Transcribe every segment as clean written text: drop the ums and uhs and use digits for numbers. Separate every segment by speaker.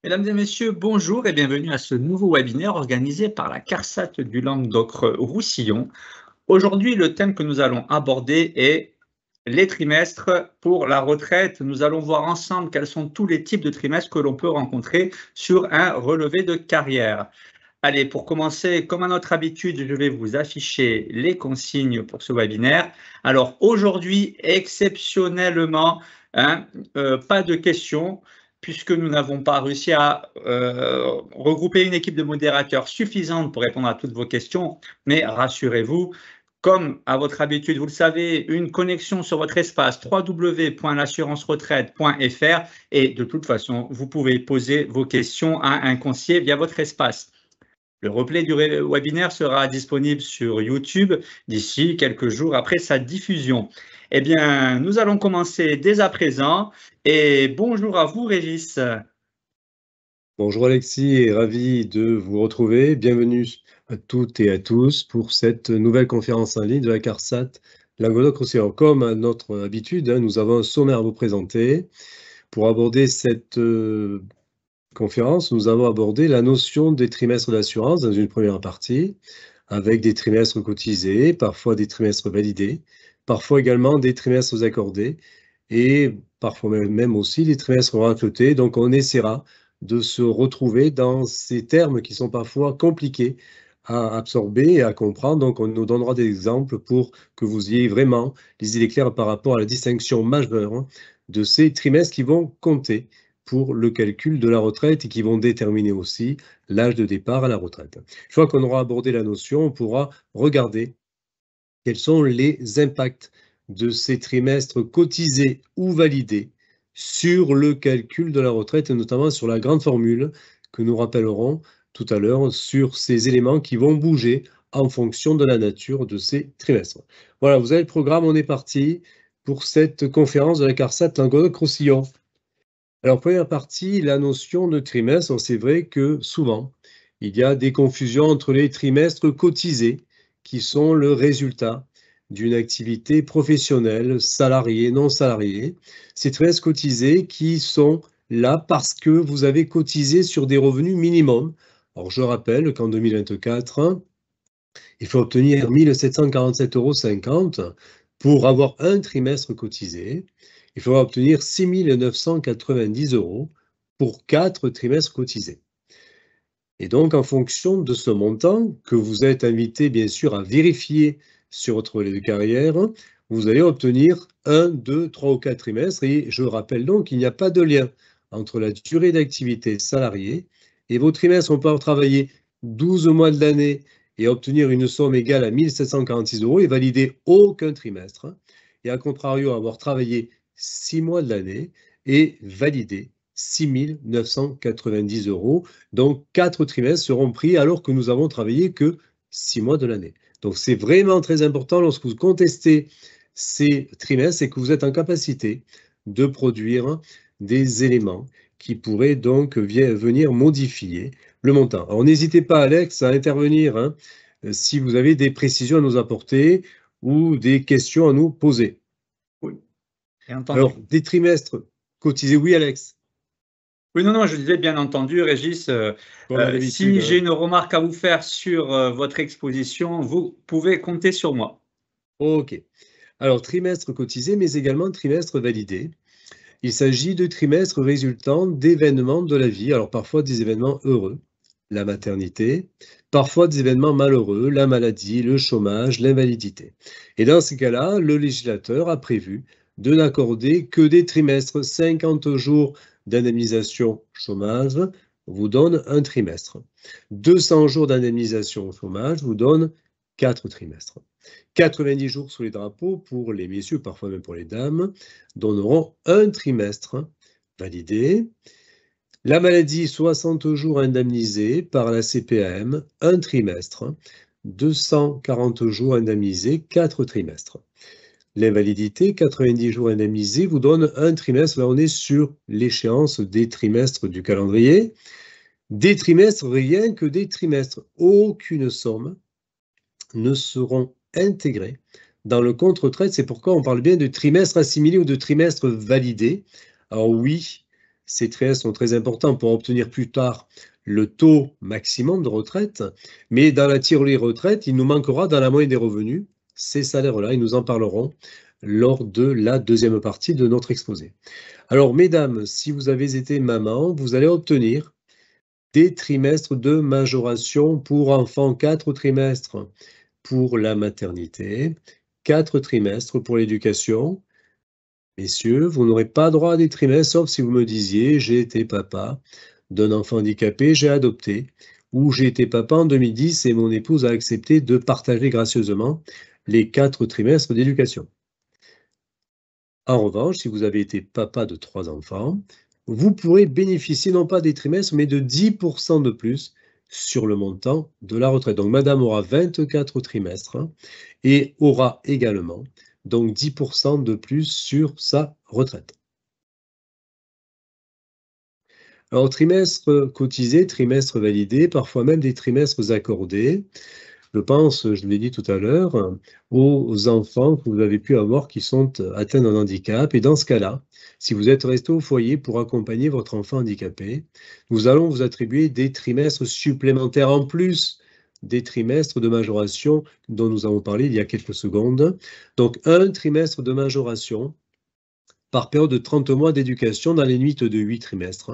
Speaker 1: Mesdames et messieurs, bonjour et bienvenue à ce nouveau webinaire organisé par la CARSAT du Languedoc-Roussillon. Aujourd'hui, le thème que nous allons aborder est les trimestres pour la retraite. Nous allons voir ensemble quels sont tous les types de trimestres que l'on peut rencontrer sur un relevé de carrière. Allez, pour commencer, comme à notre habitude, je vais vous afficher les consignes pour ce webinaire. Alors aujourd'hui, exceptionnellement, pas de questions, puisque nous n'avons pas réussi à regrouper une équipe de modérateurs suffisante pour répondre à toutes vos questions. Mais rassurez-vous, comme à votre habitude, vous le savez, une connexion sur votre espace www.l'assurance-retraite.fr et de toute façon, vous pouvez poser vos questions à un conseiller via votre espace. Le replay du webinaire sera disponible sur YouTube d'ici quelques jours après sa diffusion. Eh bien, nous allons commencer dès à présent et bonjour à vous, Régis.
Speaker 2: Bonjour Alexis et ravi de vous retrouver. Bienvenue à toutes et à tous pour cette nouvelle conférence en ligne de la CARSAT Languedoc-Roussillon. Comme à notre habitude, nous avons un sommaire à vous présenter. Pour aborder cette conférence, nous avons abordé la notion des trimestres d'assurance dans une première partie, avec des trimestres cotisés, parfois des trimestres validés, parfois également des trimestres accordés et parfois même aussi des trimestres raclotés. Donc on essaiera de se retrouver dans ces termes qui sont parfois compliqués à absorber et à comprendre. Donc on nous donnera des exemples pour que vous ayez vraiment les idées claires par rapport à la distinction majeure de ces trimestres qui vont compter pour le calcul de la retraite et qui vont déterminer aussi l'âge de départ à la retraite. Une fois qu'on aura abordé la notion, on pourra regarder quels sont les impacts de ces trimestres cotisés ou validés sur le calcul de la retraite et notamment sur la grande formule que nous rappellerons tout à l'heure sur ces éléments qui vont bouger en fonction de la nature de ces trimestres. Voilà, vous avez le programme, on est parti pour cette conférence de la CARSAT Languedoc-Roussillon. Alors, première partie, la notion de trimestre. C'est vrai que souvent, il y a des confusions entre les trimestres cotisés, qui sont le résultat d'une activité professionnelle, salariée, non salariée. Ces trimestres cotisés qui sont là parce que vous avez cotisé sur des revenus minimums. Alors, je rappelle qu'en 2024, il faut obtenir 1 747,50 € pour avoir un trimestre cotisé. Il faudra obtenir 6 990 € pour 4 trimestres cotisés. Et donc, en fonction de ce montant, que vous êtes invité bien sûr à vérifier sur votre relevé de carrière, vous allez obtenir 1, 2, 3 ou 4 trimestres. Et je rappelle donc qu'il n'y a pas de lien entre la durée d'activité salariée et vos trimestres. On peut travailler 12 mois de l'année et obtenir une somme égale à 1 746 € et valider aucun trimestre. Et à contrario, avoir travaillé 6 mois de l'année et valider 6 990 €. Donc, 4 trimestres seront pris alors que nous avons travaillé que 6 mois de l'année. Donc, c'est vraiment très important lorsque vous contestez ces trimestres et que vous êtes en capacité de produire des éléments qui pourraient donc venir modifier le montant. Alors, n'hésitez pas, Alex, à intervenir si vous avez des précisions à nous apporter ou des questions à nous poser.
Speaker 1: Oui, bien entendu.
Speaker 2: Alors, des trimestres cotisés, oui, Alex?
Speaker 1: Oui, non, je disais bien entendu, Régis,
Speaker 2: Comme à
Speaker 1: si
Speaker 2: l'habitude.
Speaker 1: j'ai une remarque à vous faire sur votre exposition, vous pouvez compter sur moi.
Speaker 2: OK. Alors, trimestre cotisé, mais également trimestre validé. Il s'agit de trimestres résultant d'événements de la vie. Alors, parfois des événements heureux, la maternité, parfois des événements malheureux, la maladie, le chômage, l'invalidité. Et dans ces cas-là, le législateur a prévu de n'accorder que des trimestres. 50 jours d'indemnisation chômage vous donne un trimestre. 200 jours d'indemnisation chômage vous donne 4 trimestres. 90 jours sous les drapeaux pour les messieurs, parfois même pour les dames, donneront un trimestre validé. La maladie, 60 jours indemnisés par la CPAM, un trimestre. 240 jours indemnisés, 4 trimestres. L'invalidité, 90 jours indemnisés, vous donne un trimestre. Là, on est sur l'échéance des trimestres du calendrier. Des trimestres, rien que des trimestres. Aucune somme ne seront intégrés dans le compte retraite. C'est pourquoi on parle bien de trimestre assimilé ou de trimestre validé. Alors oui, Ces trimestres sont très importants pour obtenir plus tard le taux maximum de retraite, mais dans la tirelire retraite, il nous manquera dans la moyenne des revenus ces salaires-là, et nous en parlerons lors de la deuxième partie de notre exposé. Alors, mesdames, si vous avez été maman, vous allez obtenir des trimestres de majoration pour enfants, 4 trimestres pour la maternité, 4 trimestres pour l'éducation. Messieurs, vous n'aurez pas droit à des trimestres, sauf si vous me disiez « j'ai été papa d'un enfant handicapé, j'ai adopté » ou « j'ai été papa en 2010 et mon épouse a accepté de partager gracieusement les 4 trimestres d'éducation ». En revanche, si vous avez été papa de 3 enfants, vous pourrez bénéficier non pas des trimestres, mais de 10% de plus sur le montant de la retraite. Donc, madame aura 24 trimestres et aura également donc 10% de plus sur sa retraite. Alors, trimestre cotisé, trimestre validé, parfois même des trimestres accordés. Je pense, je l'ai dit tout à l'heure, aux enfants que vous avez pu avoir qui sont atteints d'un handicap. Et dans ce cas-là, si vous êtes resté au foyer pour accompagner votre enfant handicapé, nous allons vous attribuer des trimestres supplémentaires en plus des trimestres de majoration dont nous avons parlé il y a quelques secondes. Donc, un trimestre de majoration par période de 30 mois d'éducation dans les limites de 8 trimestres,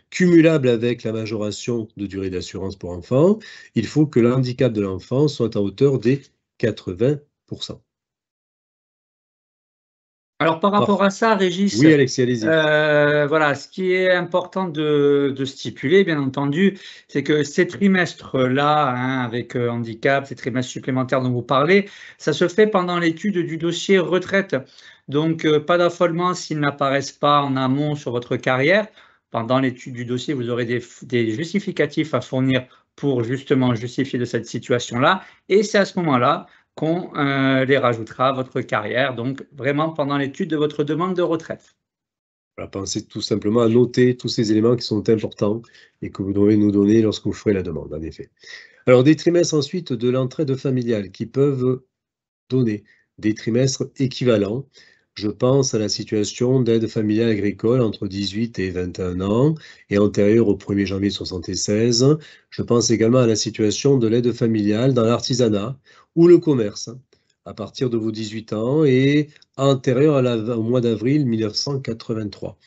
Speaker 2: cumulable avec la majoration de durée d'assurance pour enfants. Il faut que le handicap de l'enfant soit à hauteur des 80%.
Speaker 1: Alors, par rapport à ça, Régis,
Speaker 2: oui, Alexis, allez-y.
Speaker 1: voilà, ce qui est important de stipuler, bien entendu, c'est que ces trimestres-là, hein, avec handicap, ces trimestres supplémentaires dont vous parlez, ça se fait pendant l'étude du dossier retraite. Donc, pas d'affolement s'ils n'apparaissent pas en amont sur votre carrière. Pendant l'étude du dossier, vous aurez des justificatifs à fournir pour justement justifier de cette situation-là. Et c'est à ce moment-là qu'on les rajoutera à votre carrière, donc vraiment pendant l'étude de votre demande de retraite.
Speaker 2: Voilà, pensez tout simplement à noter tous ces éléments qui sont importants et que vous devez nous donner lorsque vous ferez la demande, en effet. Alors, des trimestres ensuite de l'entraide familiale qui peuvent donner des trimestres équivalents. Je pense à la situation d'aide familiale agricole entre 18 et 21 ans et antérieure au 1er janvier 1976. Je pense également à la situation de l'aide familiale dans l'artisanat ou le commerce à partir de vos 18 ans et antérieure au mois d'avril 1983.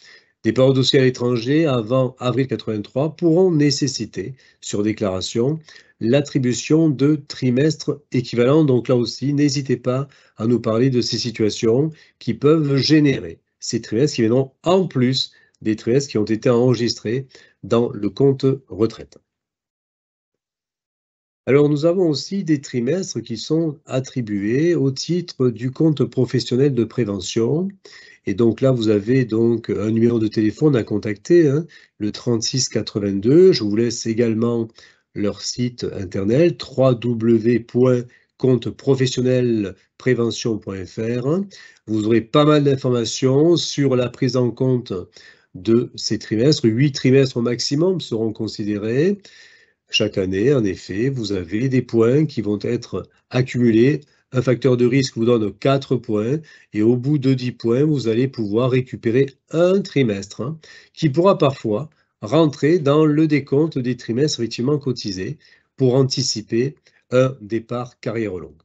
Speaker 2: Des périodes aussi à l'étranger avant avril 83 pourront nécessiter, sur déclaration, l'attribution de trimestres équivalents. Donc là aussi, n'hésitez pas à nous parler de ces situations qui peuvent générer ces trimestres qui viendront en plus des trimestres qui ont été enregistrés dans le compte retraite. Alors, nous avons aussi des trimestres qui sont attribués au titre du compte professionnel de prévention. Et donc là, vous avez donc un numéro de téléphone à contacter, hein, le 36 82. Je vous laisse également leur site internet www.compteprofessionnelprevention.fr. Vous aurez pas mal d'informations sur la prise en compte de ces trimestres. 8 trimestres au maximum seront considérés. Chaque année, en effet, vous avez des points qui vont être accumulés. Un facteur de risque vous donne 4 points et au bout de 10 points, vous allez pouvoir récupérer un trimestre, hein, qui pourra parfois rentrer dans le décompte des trimestres effectivement cotisés pour anticiper un départ carrière longue.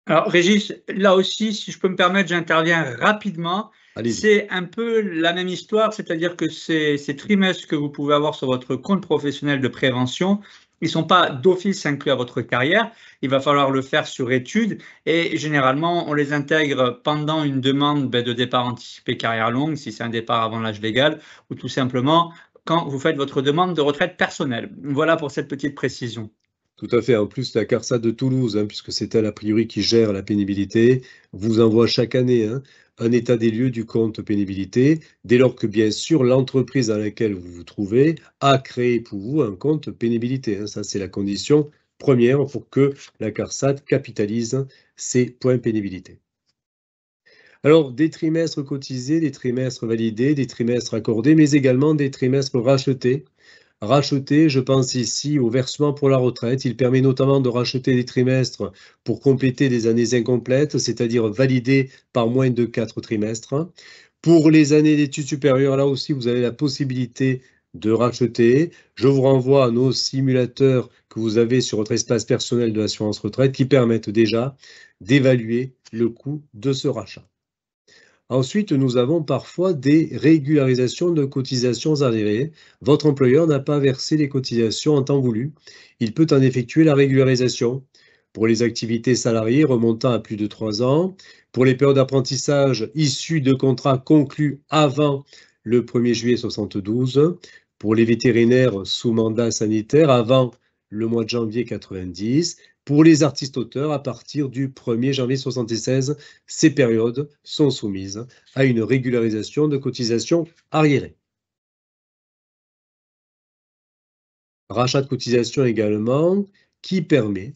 Speaker 1: Alors, Régis, là aussi, si je peux me permettre, j'interviens rapidement. C'est un peu la même histoire, c'est-à-dire que ces trimestres que vous pouvez avoir sur votre compte professionnel de prévention, ils ne sont pas d'office inclus à votre carrière. Il va falloir le faire sur étude et généralement, on les intègre pendant une demande de départ anticipé carrière longue, si c'est un départ avant l'âge légal, ou tout simplement quand vous faites votre demande de retraite personnelle. Voilà pour cette petite précision.
Speaker 2: Tout à fait. En plus, la CARSAT de Toulouse, hein, puisque c'est elle a priori qui gère la pénibilité, vous envoie chaque année, hein, un état des lieux du compte pénibilité, dès lors que, bien sûr, l'entreprise dans laquelle vous vous trouvez a créé pour vous un compte pénibilité, hein. Ça, c'est la condition première pour que la CARSAT capitalise ses points pénibilité. Alors, des trimestres cotisés, des trimestres validés, des trimestres accordés, mais également des trimestres rachetés. Racheter, je pense ici au versement pour la retraite. Il permet notamment de racheter des trimestres pour compléter des années incomplètes, c'est-à-dire validées par moins de 4 trimestres. Pour les années d'études supérieures, là aussi, vous avez la possibilité de racheter. Je vous renvoie à nos simulateurs que vous avez sur votre espace personnel de l'assurance retraite qui permettent déjà d'évaluer le coût de ce rachat. Ensuite, nous avons parfois des régularisations de cotisations arriérées. Votre employeur n'a pas versé les cotisations en temps voulu. Il peut en effectuer la régularisation pour les activités salariées remontant à plus de 3 ans, pour les périodes d'apprentissage issues de contrats conclus avant le 1er juillet 72, pour les vétérinaires sous mandat sanitaire avant le mois de janvier 90, pour les artistes-auteurs à partir du 1er janvier 76, ces périodes sont soumises à une régularisation de cotisations arriérées. Rachat de cotisations également qui permet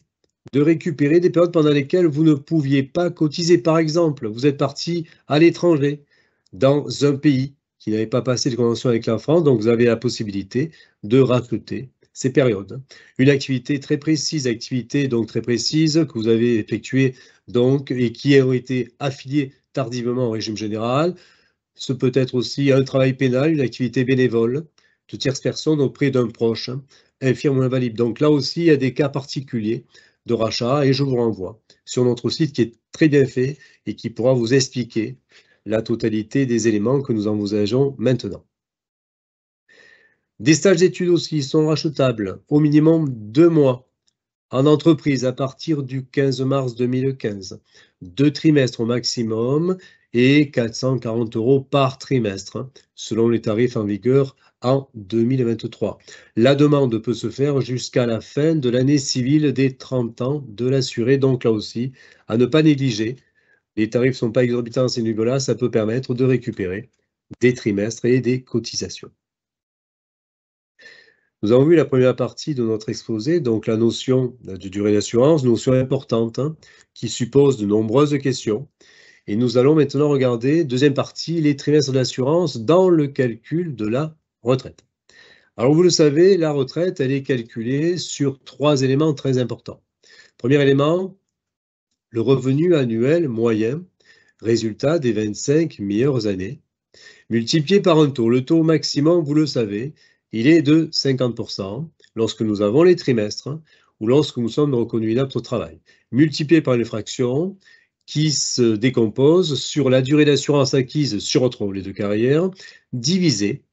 Speaker 2: de récupérer des périodes pendant lesquelles vous ne pouviez pas cotiser. Par exemple, vous êtes parti à l'étranger, dans un pays qui n'avait pas passé de convention avec la France, donc vous avez la possibilité de racheter ces périodes. Une activité très précise, que vous avez effectuée donc et qui ont été affiliées tardivement au régime général. Ce peut être aussi un travail pénal, une activité bénévole de tierce personne auprès d'un proche, infirme ou invalide. Donc là aussi, il y a des cas particuliers de rachat et je vous renvoie sur notre site qui est très bien fait et qui pourra vous expliquer la totalité des éléments que nous envisageons maintenant. Des stages d'études aussi sont rachetables au minimum 2 mois en entreprise à partir du 15 mars 2015, 2 trimestres au maximum et 440 € par trimestre selon les tarifs en vigueur en 2023. La demande peut se faire jusqu'à la fin de l'année civile des 30 ans de l'assuré. Donc là aussi, à ne pas négliger. Les tarifs ne sont pas exorbitants à ce niveau-là, ça peut permettre de récupérer des trimestres et des cotisations. Nous avons vu la première partie de notre exposé, donc la notion de durée d'assurance, notion importante qui suppose de nombreuses questions. Et nous allons maintenant regarder, deuxième partie, les trimestres d'assurance dans le calcul de la retraite. Alors vous le savez, la retraite, elle est calculée sur 3 éléments très importants. Premier élément, le revenu annuel moyen, résultat des 25 meilleures années, multiplié par un taux. Le taux maximum, vous le savez, il est de 50% lorsque nous avons les trimestres ou lorsque nous sommes reconnus inaptes au travail, multiplié par une fraction qui se décompose sur la durée d'assurance acquise sur votre volet de carrière, divisé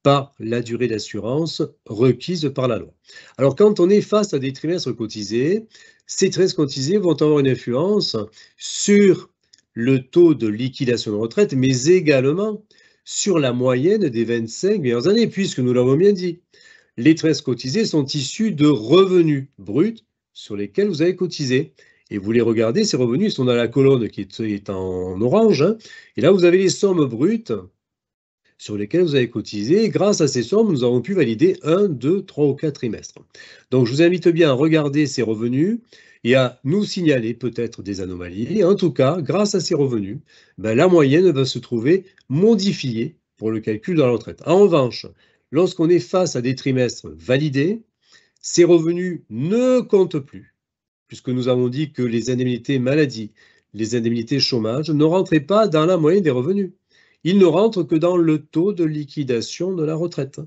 Speaker 2: par la durée d'assurance requise par la loi. Alors, quand on est face à des trimestres cotisés, ces trimestres cotisés vont avoir une influence sur le taux de liquidation de retraite, mais également sur la moyenne des 25 meilleures années, puisque nous l'avons bien dit, les trimestres cotisés sont issus de revenus bruts sur lesquels vous avez cotisé. Et vous les regardez, ces revenus sont dans la colonne qui est en orange. Et là, vous avez les sommes brutes sur lesquelles vous avez cotisé. Et grâce à ces sommes, nous avons pu valider 1, 2, 3 ou 4 trimestres. Donc, je vous invite bien à regarder ces revenus et à nous signaler peut-être des anomalies. Et en tout cas, grâce à ces revenus, la moyenne va se trouver modifiée pour le calcul de la retraite. En revanche, lorsqu'on est face à des trimestres validés, ces revenus ne comptent plus, puisque nous avons dit que les indemnités maladie, les indemnités chômage ne rentraient pas dans la moyenne des revenus. Ils ne rentrent que dans le taux de liquidation de la retraite.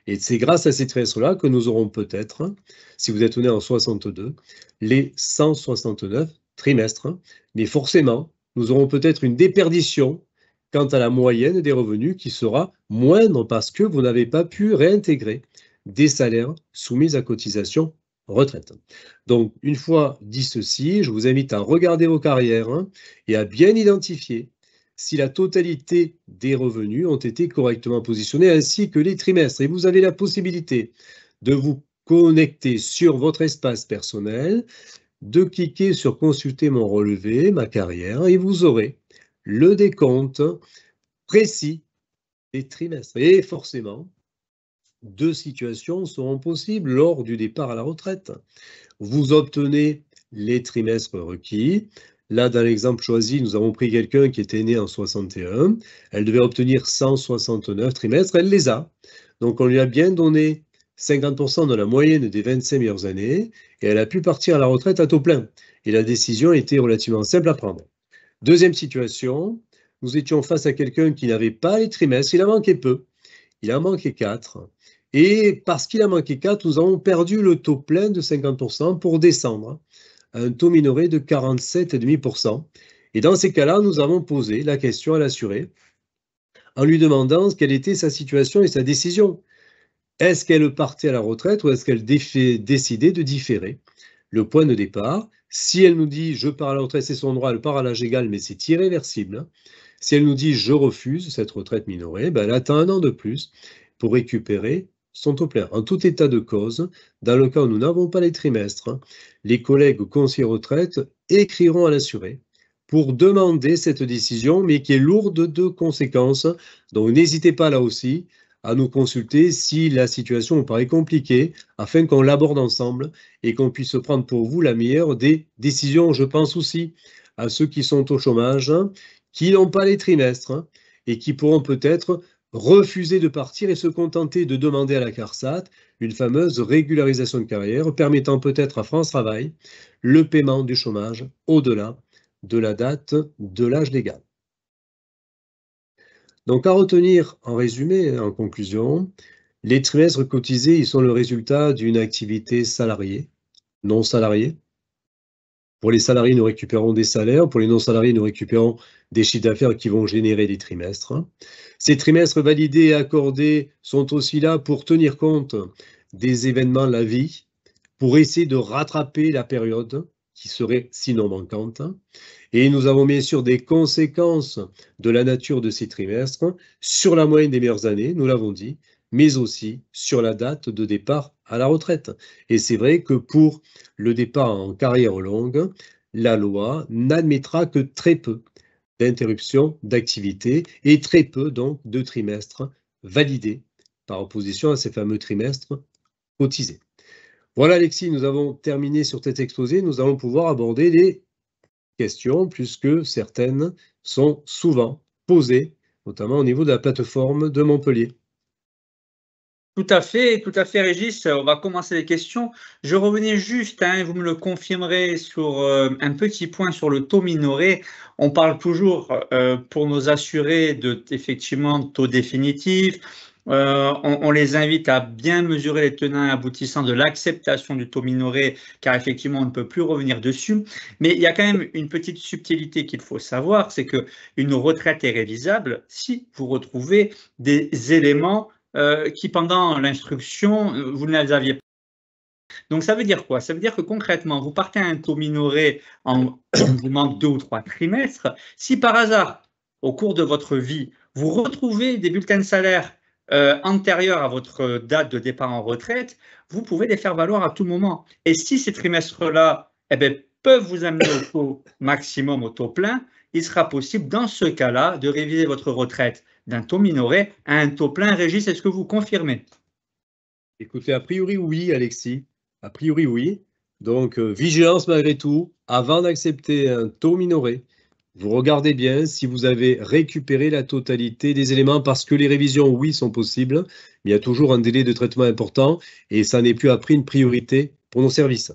Speaker 2: Et c'est grâce à ces trimestres-là que nous aurons peut-être, si vous êtes né en 62, les 169 trimestres. Mais forcément, nous aurons peut-être une déperdition quant à la moyenne des revenus qui sera moindre parce que vous n'avez pas pu réintégrer des salaires soumis à cotisation retraite. Donc, une fois dit ceci, je vous invite à regarder vos carrières et à bien identifier si la totalité des revenus ont été correctement positionnés, ainsi que les trimestres. Et vous avez la possibilité de vous connecter sur votre espace personnel, de cliquer sur « Consulter mon relevé, ma carrière » et vous aurez le décompte précis des trimestres. Et forcément, 2 situations seront possibles lors du départ à la retraite. Vous obtenez les trimestres requis. Là, dans l'exemple choisi, nous avons pris quelqu'un qui était né en 61. Elle devait obtenir 169 trimestres. Elle les a. Donc, on lui a bien donné 50% de la moyenne des 25 meilleures années et elle a pu partir à la retraite à taux plein. Et la décision était relativement simple à prendre. Deuxième situation, nous étions face à quelqu'un qui n'avait pas les trimestres, il en manquait peu, il en manquait 4. Et parce qu'il en manquait 4, nous avons perdu le taux plein de 50% pour descendre à un taux minoré de 47,5%. Et dans ces cas-là, nous avons posé la question à l'assuré en lui demandant quelle était sa situation et sa décision. Est-ce qu'elle partait à la retraite ou est-ce qu'elle décidait de différer le point de départ? Si elle nous dit « je pars à la retraite, c'est son droit », elle part à l'âge égal, mais c'est irréversible. Si elle nous dit « je refuse cette retraite minorée », ben elle attend un an de plus pour récupérer son taux plein. En tout état de cause, dans le cas où nous n'avons pas les trimestres, les collègues conseillers retraite écriront à l'assuré pour demander cette décision, mais qui est lourde de conséquences. Donc n'hésitez pas là aussi à nous consulter si la situation vous paraît compliquée, afin qu'on l'aborde ensemble et qu'on puisse prendre pour vous la meilleure des décisions. Je pense aussi à ceux qui sont au chômage, qui n'ont pas les trimestres et qui pourront peut-être refuser de partir et se contenter de demander à la CARSAT une fameuse régularisation de carrière permettant peut-être à France Travail le paiement du chômage au-delà de la date de l'âge légal. Donc à retenir en résumé, en conclusion, les trimestres cotisés, ils sont le résultat d'une activité salariée, non salariée. Pour les salariés, nous récupérons des salaires. Pour les non-salariés, nous récupérons des chiffres d'affaires qui vont générer des trimestres. Ces trimestres validés et accordés sont aussi là pour tenir compte des événements de la vie, pour essayer de rattraper la période qui serait sinon manquante. Et nous avons bien sûr des conséquences de la nature de ces trimestres sur la moyenne des meilleures années, nous l'avons dit, mais aussi sur la date de départ à la retraite. Et c'est vrai que pour le départ en carrière longue, la loi n'admettra que très peu d'interruptions d'activité et très peu donc de trimestres validés par opposition à ces fameux trimestres cotisés. Voilà Alexis, nous avons terminé sur cet exposé. Nous allons pouvoir aborder les questions puisque certaines sont souvent posées, notamment au niveau de la plateforme de Montpellier.
Speaker 1: Tout à fait, Régis. On va commencer les questions. Je revenais juste, vous me le confirmerez, sur un petit point sur le taux minoré. On parle toujours pour nos assurés de effectivement taux définitif. On les invite à bien mesurer les tenants et aboutissants de l'acceptation du taux minoré, car effectivement, on ne peut plus revenir dessus. Mais il y a quand même une petite subtilité qu'il faut savoir, c'est qu'une retraite est révisable si vous retrouvez des éléments qui, pendant l'instruction, vous ne les aviez pas. Donc, ça veut dire quoi? Ça veut dire que concrètement, vous partez à un taux minoré il vous manque 2 ou 3 trimestres. Si par hasard, au cours de votre vie, vous retrouvez des bulletins de salaire antérieurs à votre date de départ en retraite, vous pouvez les faire valoir à tout moment. Et si ces trimestres-là peuvent vous amener au taux maximum, au taux plein, il sera possible dans ce cas-là de réviser votre retraite d'un taux minoré à un taux plein. Régis, est-ce que vous confirmez?
Speaker 2: Écoutez, a priori oui, Alexis. A priori oui. Donc, vigilance malgré tout, avant d'accepter un taux minoré, vous regardez bien si vous avez récupéré la totalité des éléments parce que les révisions, oui, sont possibles, mais il y a toujours un délai de traitement important et ça n'est plus appris une priorité pour nos services.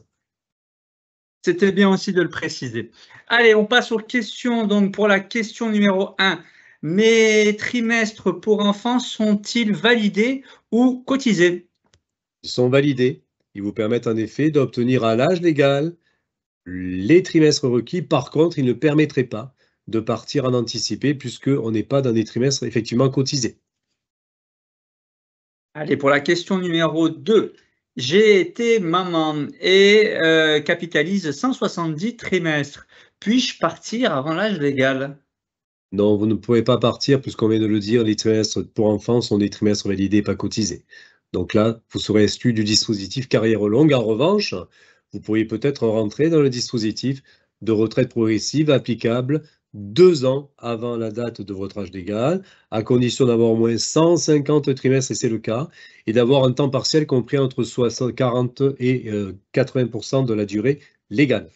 Speaker 1: C'était bien aussi de le préciser. Allez, on passe aux questions. Donc, pour la question numéro 1, mes trimestres pour enfants sont-ils validés ou cotisés?
Speaker 2: Ils sont validés. Ils vous permettent en effet d'obtenir à l'âge légal les trimestres requis. Par contre, ils ne permettraient pas de partir en anticipé puisqu'on n'est pas dans des trimestres effectivement cotisés.
Speaker 1: Allez, pour la question numéro 2, j'ai été maman et capitalise 170 trimestres. Puis-je partir avant l'âge légal?
Speaker 2: Non, vous ne pouvez pas partir puisqu'on vient de le dire, les trimestres pour enfants sont des trimestres validés, pas cotisés. Donc là, vous serez exclu du dispositif carrière longue. En revanche, vous pourriez peut-être rentrer dans le dispositif de retraite progressive applicable 2 ans avant la date de votre âge légal, à condition d'avoir au moins 150 trimestres, et c'est le cas, et d'avoir un temps partiel compris entre 40 et 80% de la durée légale.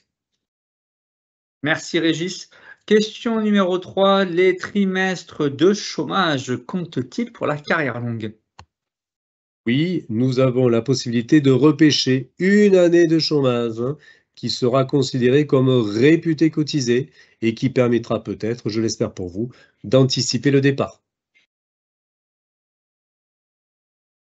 Speaker 1: Merci Régis. Question numéro 3, les trimestres de chômage comptent-ils pour la carrière longue?
Speaker 2: Oui, nous avons la possibilité de repêcher une année de chômage qui sera considérée comme réputée cotisée et qui permettra peut-être, je l'espère pour vous, d'anticiper le départ.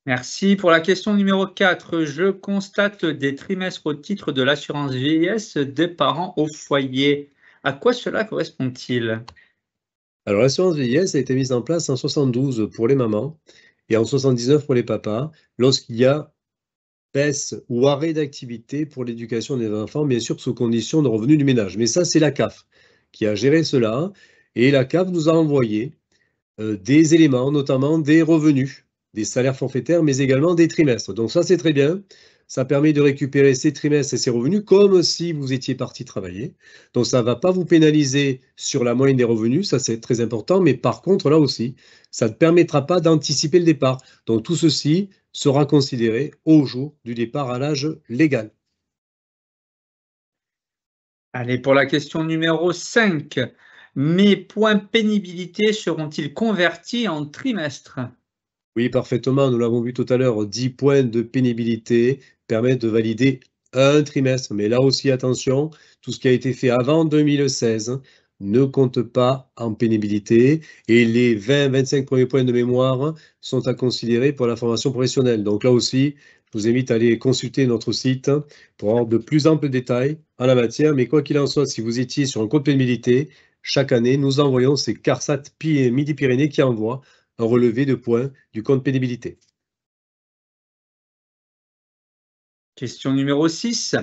Speaker 1: Merci. Pour la question numéro 4, je constate des trimestres au titre de l'assurance vieillesse des parents au foyer. À quoi cela correspond-il?
Speaker 2: Alors l'assurance vieillesse a été mise en place en 72 pour les mamans et en 79 pour les papas, lorsqu'il y a baisse ou arrêt d'activité pour l'éducation des enfants, bien sûr sous condition de revenus du ménage. Mais ça, c'est la CAF qui a géré cela et la CAF nous a envoyé des éléments, notamment des revenus, des salaires forfaitaires, mais également des trimestres. Donc ça, c'est très bien. Ça permet de récupérer ces trimestres et ces revenus comme si vous étiez parti travailler. Donc ça ne va pas vous pénaliser sur la moyenne des revenus, ça c'est très important, mais par contre, là aussi, ça ne permettra pas d'anticiper le départ. Donc tout ceci sera considéré au jour du départ à l'âge légal.
Speaker 1: Allez, pour la question numéro 5, mes points pénibilité seront-ils convertis en trimestres?
Speaker 2: Oui, parfaitement. Nous l'avons vu tout à l'heure, 10 points de pénibilité permettent de valider un trimestre. Mais là aussi, attention, tout ce qui a été fait avant 2016 ne compte pas en pénibilité et les 20-25 premiers points de mémoire sont à considérer pour la formation professionnelle. Donc là aussi, je vous invite à aller consulter notre site pour avoir de plus amples détails en la matière. Mais quoi qu'il en soit, si vous étiez sur un compte pénibilité, chaque année, nous envoyons ces CARSAT Midi-Pyrénées qui envoient un relevé de points du compte pénibilité.
Speaker 1: Question numéro 6,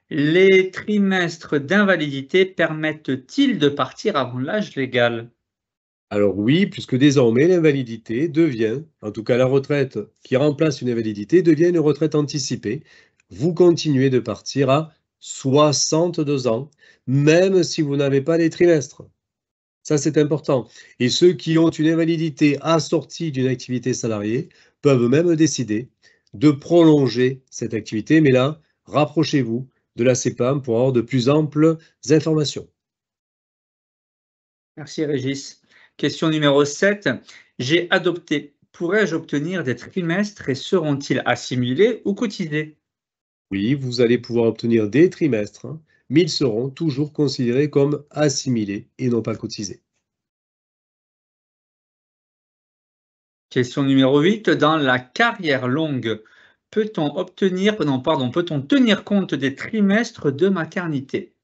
Speaker 1: les trimestres d'invalidité permettent-ils de partir avant l'âge légal?
Speaker 2: Alors oui, puisque désormais l'invalidité devient, en tout cas la retraite qui remplace une invalidité, devient une retraite anticipée. Vous continuez de partir à 62 ans, même si vous n'avez pas les trimestres. Ça, c'est important. Et ceux qui ont une invalidité assortie d'une activité salariée peuvent même décider de prolonger cette activité. Mais là, rapprochez-vous de la CEPAM pour avoir de plus amples informations.
Speaker 1: Merci Régis. Question numéro 7, j'ai adopté. Pourrais-je obtenir des trimestres et seront-ils assimilés ou cotisés?
Speaker 2: Oui, vous allez pouvoir obtenir des trimestres, hein, mais ils seront toujours considérés comme assimilés et non pas cotisés.
Speaker 1: Question numéro 8, dans la carrière longue, peut-on tenir compte des trimestres de maternité?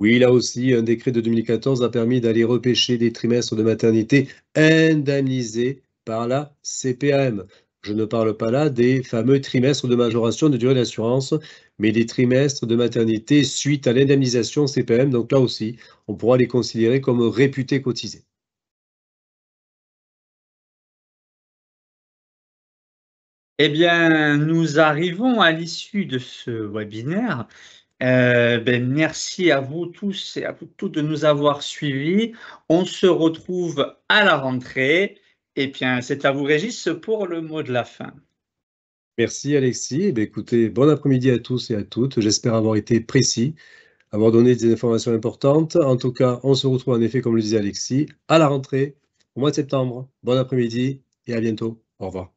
Speaker 2: Oui, là aussi, un décret de 2014 a permis d'aller repêcher des trimestres de maternité indemnisés par la CPAM. Je ne parle pas là des fameux trimestres de majoration de durée d'assurance, mais des trimestres de maternité suite à l'indemnisation CPAM. Donc là aussi, on pourra les considérer comme réputés cotisés.
Speaker 1: Eh bien, nous arrivons à l'issue de ce webinaire. Merci à vous tous et à vous toutes de nous avoir suivis. On se retrouve à la rentrée. Et bien, c'est à vous Régis pour le mot de la fin.
Speaker 2: Merci Alexis. Eh bien, écoutez, bon après-midi à tous et à toutes. J'espère avoir été précis, avoir donné des informations importantes. En tout cas, on se retrouve en effet, comme le disait Alexis, à la rentrée, au mois de septembre. Bon après-midi et à bientôt. Au revoir.